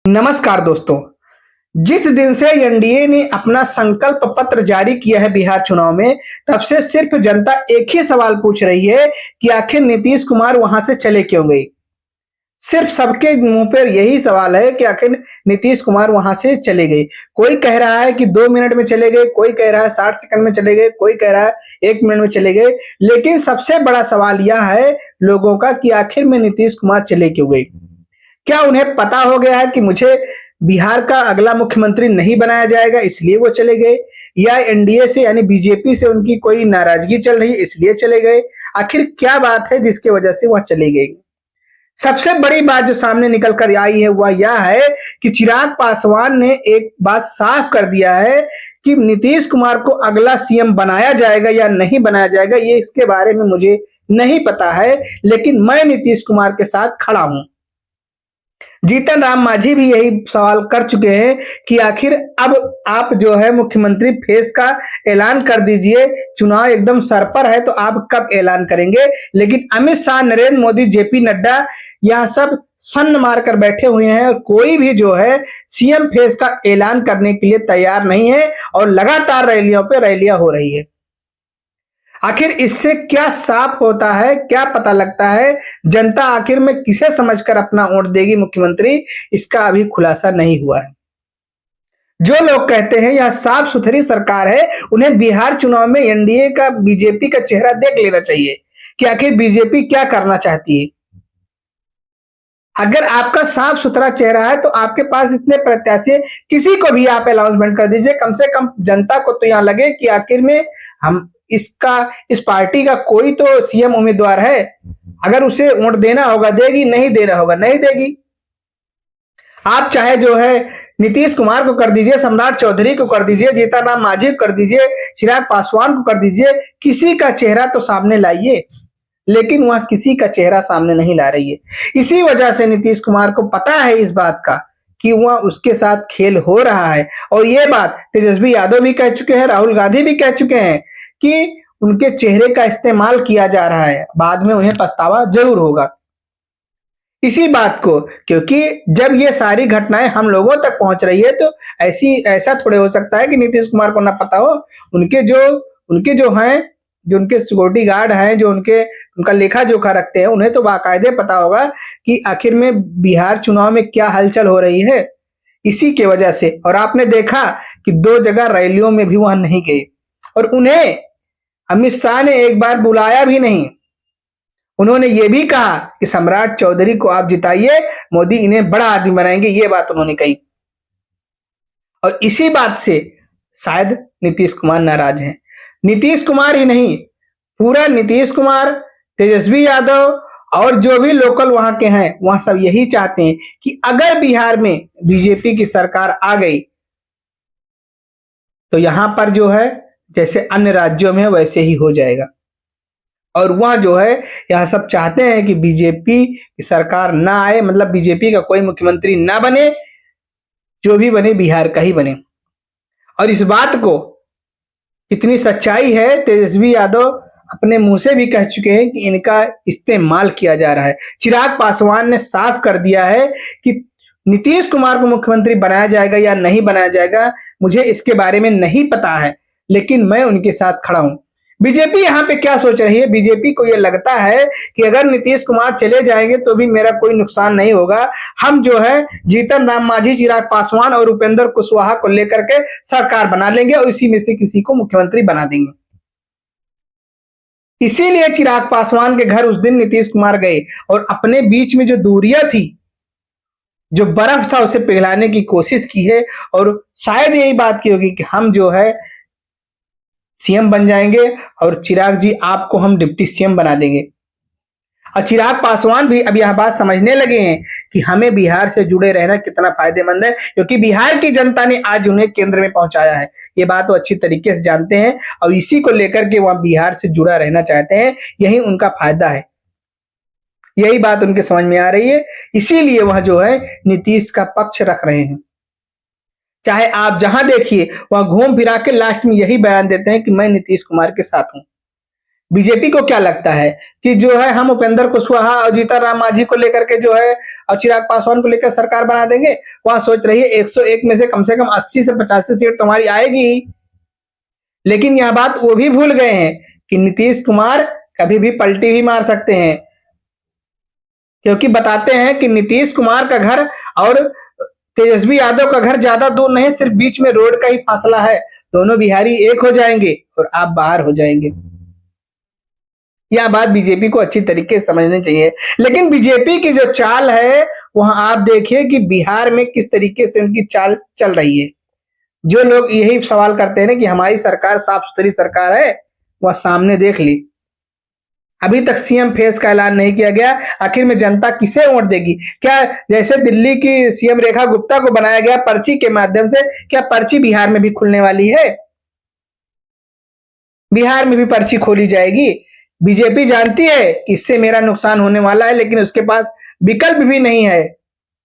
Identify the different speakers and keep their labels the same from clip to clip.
Speaker 1: नमस्कार दोस्तों। जिस दिन से एनडीए ने अपना संकल्प पत्र जारी किया है बिहार चुनाव में, तब से सिर्फ जनता एक ही सवाल पूछ रही है कि आखिर नीतीश कुमार वहां से चले क्यों गए। सिर्फ सबके मुंह पर यही सवाल है कि आखिर नीतीश कुमार वहां से चले गए। कोई कह रहा है कि 2 मिनट में चले गए, कोई कह रहा है 60 सेकंड में चले गए, कोई कह रहा है 1 मिनट में चले गए। लेकिन सबसे बड़ा सवाल यह है लोगों का कि आखिर में नीतीश कुमार चले क्यों गए। क्या उन्हें पता हो गया है कि मुझे बिहार का अगला मुख्यमंत्री नहीं बनाया जाएगा इसलिए वो चले गए, या एनडीए से यानी बीजेपी से उनकी कोई नाराजगी चल रही इसलिए चले गए? आखिर क्या बात है जिसकी वजह से वह चले गए? सबसे बड़ी बात जो सामने निकल कर आई है वह यह है कि चिराग पासवान ने एक बात साफ कर दिया है कि नीतीश कुमार को अगला सीएम बनाया जाएगा या नहीं बनाया जाएगा, ये इसके बारे में मुझे नहीं पता है, लेकिन मैं नीतीश कुमार के साथ खड़ा हूं। जीतन राम मांझी भी यही सवाल कर चुके हैं कि आखिर अब आप जो है मुख्यमंत्री फेस का ऐलान कर दीजिए, चुनाव एकदम सर पर है तो आप कब ऐलान करेंगे। लेकिन अमित शाह, नरेंद्र मोदी, जेपी नड्डा यह सब सन्न मारकर बैठे हुए हैं और कोई भी जो है सीएम फेस का ऐलान करने के लिए तैयार नहीं है और लगातार रैलियों पे रैलियां हो रही है। आखिर इससे क्या साफ होता है, क्या पता लगता है, जनता आखिर में किसे समझकर अपना वोट देगी मुख्यमंत्री, इसका अभी खुलासा नहीं हुआ है। जो लोग कहते हैं यह साफ सुथरी सरकार है, उन्हें बिहार चुनाव में एनडीए का, बीजेपी का चेहरा देख लेना चाहिए कि आखिर बीजेपी क्या करना चाहती है। अगर आपका साफ सुथरा चेहरा है तो आपके पास इतने प्रत्याशी, किसी को भी आप अनाउंसमेंट कर दीजिए, कम से कम जनता को तो यहां लगे कि आखिर में हम इस पार्टी का कोई तो सीएम उम्मीदवार है। अगर उसे वोट देना होगा देगी, नहीं देना होगा नहीं देगी। आप चाहे जो है नीतीश कुमार को कर दीजिए, सम्राट चौधरी को कर दीजिए, जीतन राम मांझी को कर दीजिए, चिराग पासवान को कर दीजिए, किसी का चेहरा तो सामने लाइए। लेकिन वह किसी का चेहरा सामने नहीं ला रही है। इसी वजह से नीतीश कुमार को पता है इस बात का कि वह उसके साथ खेल हो रहा है, और यह बात तेजस्वी यादव भी कह चुके हैं, राहुल गांधी भी कह चुके हैं कि उनके चेहरे का इस्तेमाल किया जा रहा है, बाद में उन्हें पछतावा जरूर होगा इसी बात को। क्योंकि जब ये सारी घटनाएं हम लोगों तक पहुंच रही है तो ऐसा थोड़े हो सकता है कि नीतीश कुमार को ना पता हो। उनके जो हैं, जो उनके सिक्योरिटी गार्ड हैं, जो उनका लेखा जोखा रखते हैं, उन्हें तो बाकायदे पता होगा कि आखिर में बिहार चुनाव में क्या हलचल हो रही है। इसी के वजह से, और आपने देखा कि 2 जगह रैलियों में भी वहां नहीं गए, और उन्हें अमित शाह ने एक बार बुलाया भी नहीं। उन्होंने ये भी कहा कि सम्राट चौधरी को आप जिताइए, मोदी इन्हें बड़ा आदमी बनाएंगे, ये बात उन्होंने कही। और इसी बात से शायद नीतीश कुमार नाराज हैं। नीतीश कुमार ही नहीं, पूरा नीतीश कुमार, तेजस्वी यादव और जो भी लोकल वहां के हैं, वह सब यही चाहते हैं कि अगर बिहार में बीजेपी की सरकार आ गई तो यहां पर जो है जैसे अन्य राज्यों में वैसे ही हो जाएगा। और वह जो है यह सब चाहते हैं कि बीजेपी की सरकार ना आए, मतलब बीजेपी का कोई मुख्यमंत्री ना बने, जो भी बने बिहार का ही बने। और इस बात को कितनी सच्चाई है, तेजस्वी यादव अपने मुंह से भी कह चुके हैं कि इनका इस्तेमाल किया जा रहा है। चिराग पासवान ने साफ कर दिया है कि नीतीश कुमार को मुख्यमंत्री बनाया जाएगा या नहीं बनाया जाएगा, मुझे इसके बारे में नहीं पता है, लेकिन मैं उनके साथ खड़ा हूं। बीजेपी यहाँ पे क्या सोच रही है? बीजेपी को यह लगता है कि अगर नीतीश कुमार चले जाएंगे तो भी मेरा कोई नुकसान नहीं होगा। हम जो है जीतन राम मांझी, चिराग पासवान और उपेंद्र कुशवाहा को लेकर के सरकार बना लेंगे और इसी में से किसी को मुख्यमंत्री बना देंगे। इसीलिए चिराग पासवान के घर उस दिन नीतीश कुमार गए और अपने बीच में जो दूरियां थी, जो बर्फ था, उसे पिघलाने की कोशिश की है। और शायद यही बात की होगी कि हम जो है सीएम बन जाएंगे और चिराग जी आपको हम डिप्टी सीएम बना देंगे। और चिराग पासवान भी अब यह बात समझने लगे हैं कि हमें बिहार से जुड़े रहना कितना फायदेमंद है, क्योंकि बिहार की जनता ने आज उन्हें केंद्र में पहुंचाया है। ये बात वो अच्छी तरीके से जानते हैं और इसी को लेकर के वह बिहार से जुड़ा रहना चाहते हैं। यही उनका फायदा है, यही बात उनके समझ में आ रही है। इसीलिए वह जो है नीतीश का पक्ष रख रहे हैं। चाहे आप जहां देखिए वह घूम फिरा के लास्ट में यही बयान देते हैं कि मैं नीतीश कुमार के साथ हूं। बीजेपी को क्या लगता है कि जो है हम उपेंद्र कुशवाहा और जीतन राम मांझी को लेकर के जो है और चिराग पासवान को लेकर सरकार बना देंगे। वहां सोच रही है 101 में से कम 80 से 85 सीट तुम्हारी आएगी। लेकिन यह बात वो भी भूल गए हैं कि नीतीश कुमार कभी भी पलटी भी मार सकते हैं, क्योंकि बताते हैं कि नीतीश कुमार का घर और तेजस्वी यादव का घर ज्यादा दूर नहीं, सिर्फ बीच में रोड का ही फासला है। दोनों बिहारी एक हो जाएंगे और आप बाहर हो जाएंगे। यह बात बीजेपी को अच्छी तरीके से समझनी चाहिए। लेकिन बीजेपी की जो चाल है वहां आप देखिए कि बिहार में किस तरीके से उनकी चाल चल रही है। जो लोग यही सवाल करते हैं कि हमारी सरकार साफ सुथरी सरकार है, वह सामने देख ली। अभी तक सीएम फेस का ऐलान नहीं किया गया। आखिर में जनता किसे वोट देगी? क्या जैसे दिल्ली की सीएम रेखा गुप्ता को बनाया गया पर्ची के माध्यम से, क्या पर्ची बिहार में भी खुलने वाली है? बिहार में भी पर्ची खोली जाएगी। बीजेपी जानती है कि इससे मेरा नुकसान होने वाला है, लेकिन उसके पास विकल्प भी नहीं है।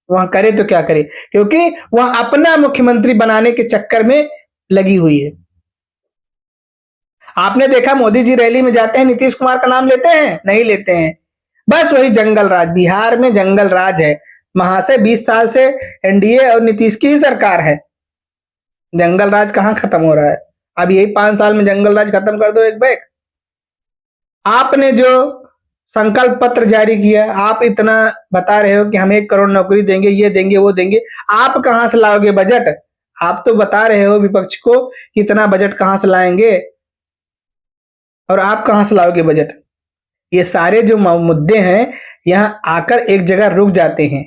Speaker 1: वह करे तो क्या करे, क्योंकि वह अपना मुख्यमंत्री बनाने के चक्कर में लगी हुई है। आपने देखा मोदी जी रैली में जाते हैं, नीतीश कुमार का नाम लेते हैं? नहीं लेते हैं। बस वही जंगल राज, बिहार में जंगल राज है। महाशय 20 साल से एनडीए और नीतीश की ही सरकार है। जंगल राज कहां खत्म हो रहा है? अब यही 5 साल में जंगल राज खत्म कर दो एक बैग। आपने जो संकल्प पत्र जारी किया, आप इतना बता रहे हो कि हम 1 करोड़ नौकरी देंगे, ये देंगे, वो देंगे। आप कहां से लाओगे बजट? आप तो बता रहे हो विपक्ष को कि इतना बजट कहां से लाएंगे, और आप कहां से लाओगे बजट? ये सारे जो मुद्दे हैं यहां आकर एक जगह रुक जाते हैं,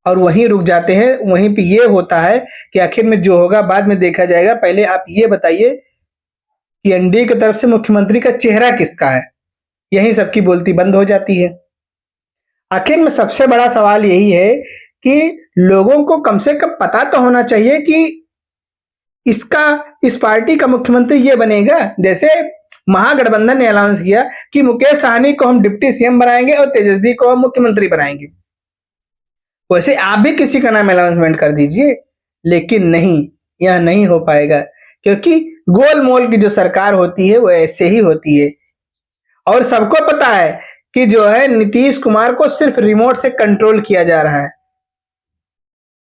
Speaker 1: और वहीं रुक जाते हैं। वहीं पे ये होता है कि आखिर में जो होगा बाद में देखा जाएगा। पहले आप ये बताइए कि एनडीए की तरफ से मुख्यमंत्री का चेहरा किसका है? यही सबकी बोलती बंद हो जाती है। आखिर में सबसे बड़ा सवाल यही है कि लोगों को कम से कम पता तो होना चाहिए कि इस पार्टी का मुख्यमंत्री ये बनेगा। जैसे महागठबंधन ने अनाउंस किया कि मुकेश सहनी को हम डिप्टी सीएम बनाएंगे और तेजस्वी को हम मुख्यमंत्री बनाएंगे, वैसे आप भी किसी का नाम अनाउंसमेंट कर दीजिए। लेकिन नहीं, यह नहीं हो पाएगा, क्योंकि गोलमोल की जो सरकार होती है वो ऐसे ही होती है। और सबको पता है कि जो है नीतीश कुमार को सिर्फ रिमोट से कंट्रोल किया जा रहा है।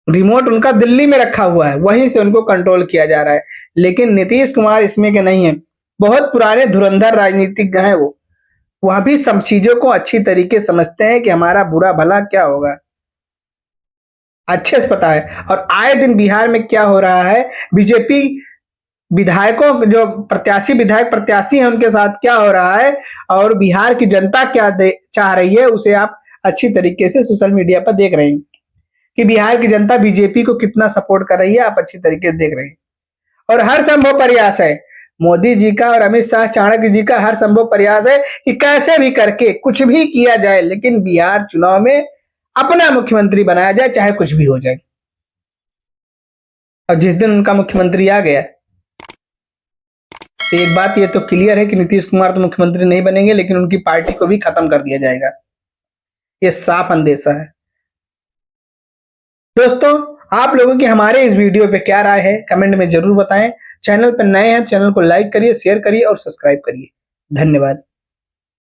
Speaker 1: रिमोट उनका दिल्ली में रखा हुआ है, वहीं से उनको कंट्रोल किया जा रहा है। लेकिन नीतीश कुमार इसमें के नहीं है। बहुत पुराने धुरंधर राजनीतिज्ञ हैं वो। वह भी सब चीजों को अच्छी तरीके समझते हैं कि हमारा बुरा भला क्या होगा, अच्छे से पता है। और आए दिन बिहार में क्या हो रहा है, बीजेपी विधायकों जो विधायक प्रत्याशी हैं उनके साथ क्या हो रहा है, और बिहार की जनता क्या चाह रही है, उसे आप अच्छी तरीके से सोशल मीडिया पर देख रहे हैं कि बिहार की जनता बीजेपी को कितना सपोर्ट कर रही है। आप अच्छी तरीके से देख रहे हैं। और हर संभव प्रयास है मोदी जी का और अमित शाह चाणक्य जी का, हर संभव प्रयास है कि कैसे भी करके कुछ भी किया जाए, लेकिन बिहार चुनाव में अपना मुख्यमंत्री बनाया जाए, चाहे कुछ भी हो जाए। और जिस दिन उनका मुख्यमंत्री आ गया, तो एक बात ये तो क्लियर है कि नीतीश कुमार तो मुख्यमंत्री नहीं बनेंगे, लेकिन उनकी पार्टी को भी खत्म कर दिया जाएगा। ये साफ अंदेशा है। दोस्तों, आप लोगों की हमारे इस वीडियो पे क्या राय है, कमेंट में जरूर बताएं। चैनल पर नए हैं, चैनल को लाइक करिए, शेयर करिए और सब्सक्राइब करिए। धन्यवाद।